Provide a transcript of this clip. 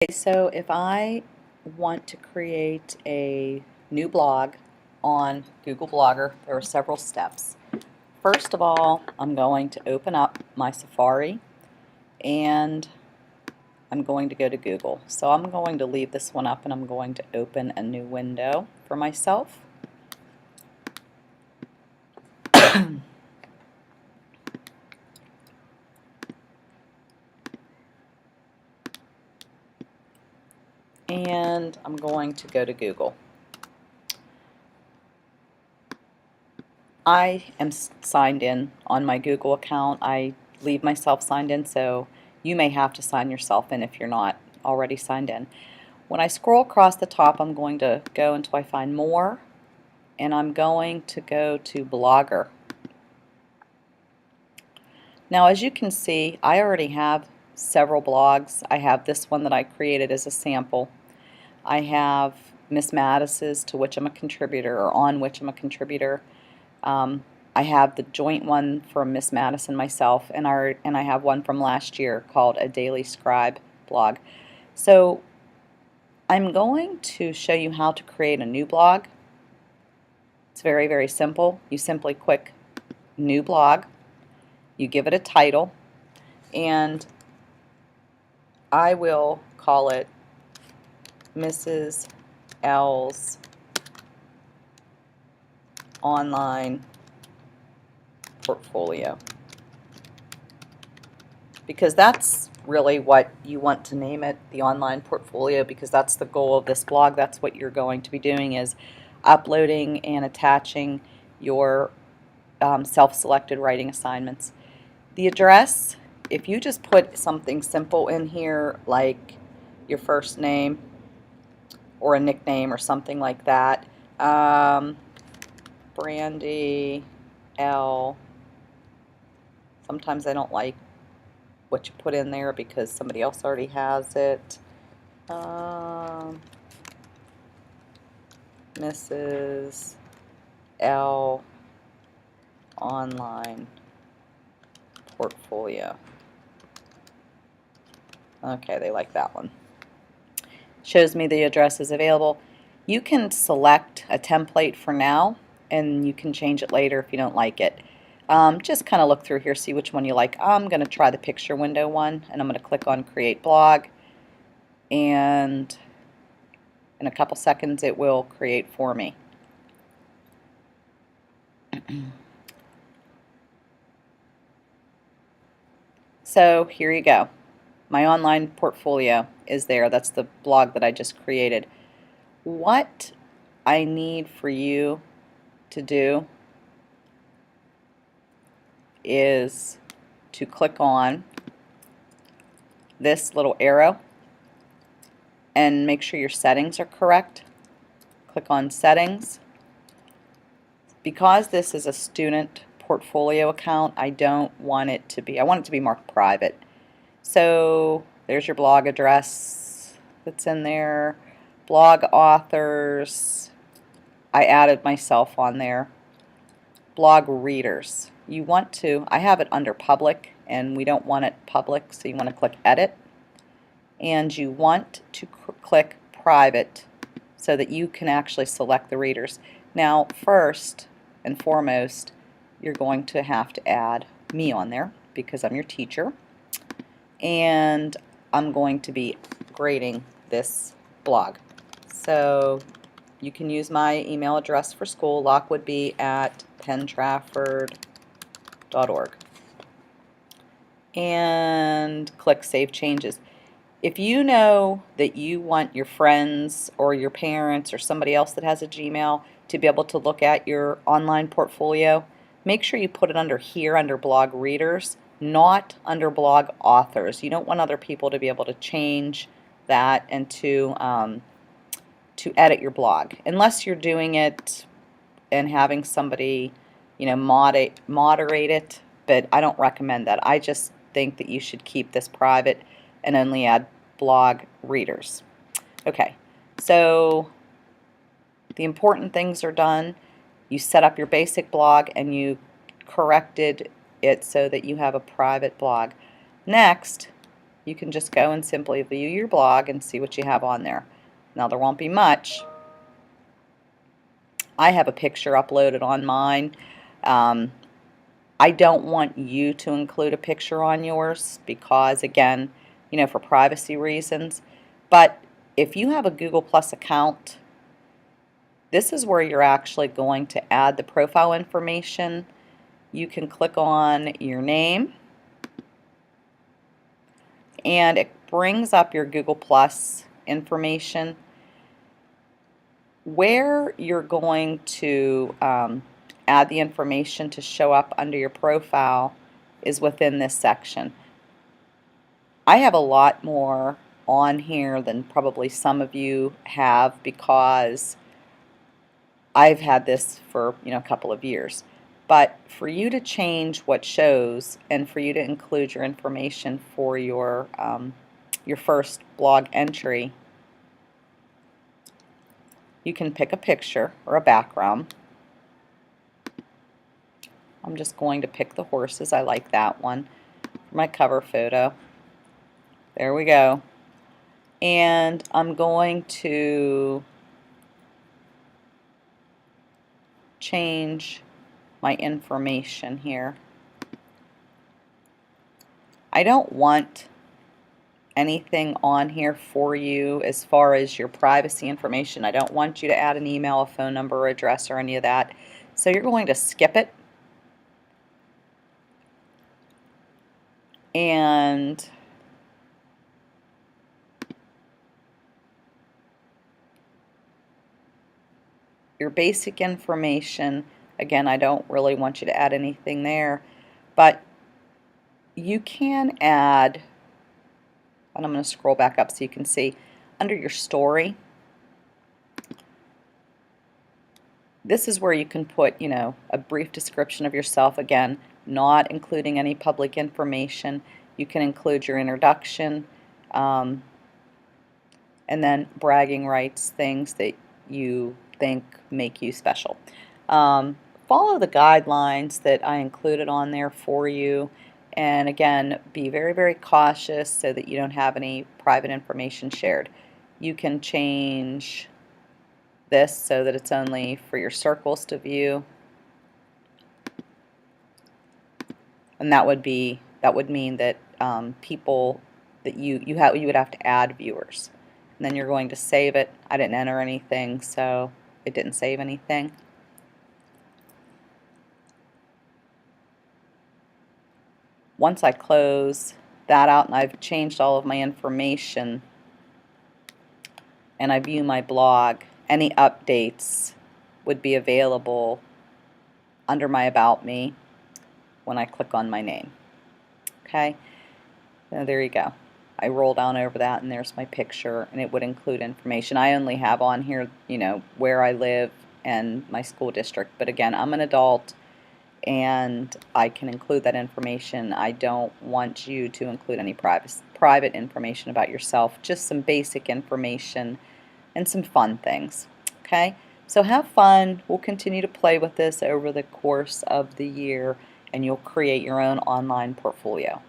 Okay, so if I want to create a new blog on Google Blogger, there are several steps. First of all, I'm going to open up my Safari and I'm going to go to Google. So I'm going to leave this one up and I'm going to open a new window for myself. And I'm going to go to Google. I am signed in on my Google account. I leave myself signed in, so you may have to sign yourself in if you're not already signed in. When I scroll across the top, I'm going to go until I find more, and I'm going to go to Blogger. Now, as you can see, I already have several blogs. I have this one that I created as a sample. I have Miss Mattis's, to which I'm a contributor, or on which I'm a contributor. I have the joint one from Miss Mattis and myself, and I have one from last year called A Daily Scribe blog. So I'm going to show you how to create a new blog. It's very, very simple. You simply click New Blog, you give it a title, and I will call it Mrs. L's Online Portfolio, because that's really what you want to name it, the online portfolio, because that's the goal of this blog. That's what you're going to be doing, is uploading and attaching your self-selected writing assignments. The address, if you just put something simple in here like your first name or a nickname or something like that, Brandy L. Sometimes I don't like what you put in there because somebody else already has it. Mrs. L Online Portfolio. Okay, they like that one. Shows me the address is available. You can select a template for now, and you can change it later if you don't like it. Just kind of look through here, see which one you like. I'm going to try the picture window one, and I'm going to click on Create Blog, and in a couple seconds it will create for me. So here you go. My online portfolio is there. That's the blog that I just created. What I need for you to do is to click on this little arrow and make sure your settings are correct. Click on Settings. Because this is a student portfolio account, I want it to be marked private. So there's your blog address that's in there. Blog authors, I added myself on there. Blog readers, I have it under public, and we don't want it public, so you want to click Edit, and you want to click Private so that you can actually select the readers. Now, first and foremost, you're going to have to add me on there because I'm your teacher, and I'm going to be grading this blog. So you can use my email address for school, lockwoodb@penntrafford.org, and click Save Changes. If you know that you want your friends or your parents or somebody else that has a Gmail to be able to look at your online portfolio, make sure you put it under here, under blog readers, not under blog authors. You don't want other people to be able to change that and to edit your blog, unless you're doing it and having somebody, moderate it. But I don't recommend that. I just think that you should keep this private and only add blog readers. Okay, so the important things are done. You set up your basic blog and you corrected it so that you have a private blog. Next, you can just go and simply view your blog and see what you have on there. Now there won't be much. I have a picture uploaded on mine. I don't want you to include a picture on yours because, again, for privacy reasons. But if you have a Google Plus account, this is where you're actually going to add the profile information. You can click on your name, and it brings up your Google Plus information. Where you're going to add the information to show up under your profile is within this section. I have a lot more on here than probably some of you have because I've had this for a couple of years. But for you to change what shows and for you to include your information for your first blog entry, you can pick a picture or a background. I'm just going to pick the horses. I like that one for my cover photo. There we go. And I'm going to change my information here. I don't want anything on here for you as far as your privacy information. I don't want you to add an email, a phone number, or address, or any of that. So you're going to skip it. And your basic information, again, I don't really want you to add anything there, but you can add, and I'm going to scroll back up so you can see, under your story, this is where you can put, a brief description of yourself, again, not including any public information. You can include your introduction, and then bragging rights, things that you think make you special. Follow the guidelines that I included on there for you, and again, be very, very cautious so that you don't have any private information shared. You can change this so that it's only for your circles to view, and that would mean that people that you would have to add viewers. And then you're going to save it. I didn't enter anything, so it didn't save anything. Once I close that out and I've changed all of my information and I view my blog, any updates would be available under my About Me when I click on my name. Okay, now there you go. I roll down over that and there's my picture, and it would include information. I only have on here, where I live and my school district, but again, I'm an adult and I can include that information. I don't want you to include any private information about yourself, just some basic information and some fun things. Okay, so have fun. We'll continue to play with this over the course of the year, and you'll create your own online portfolio.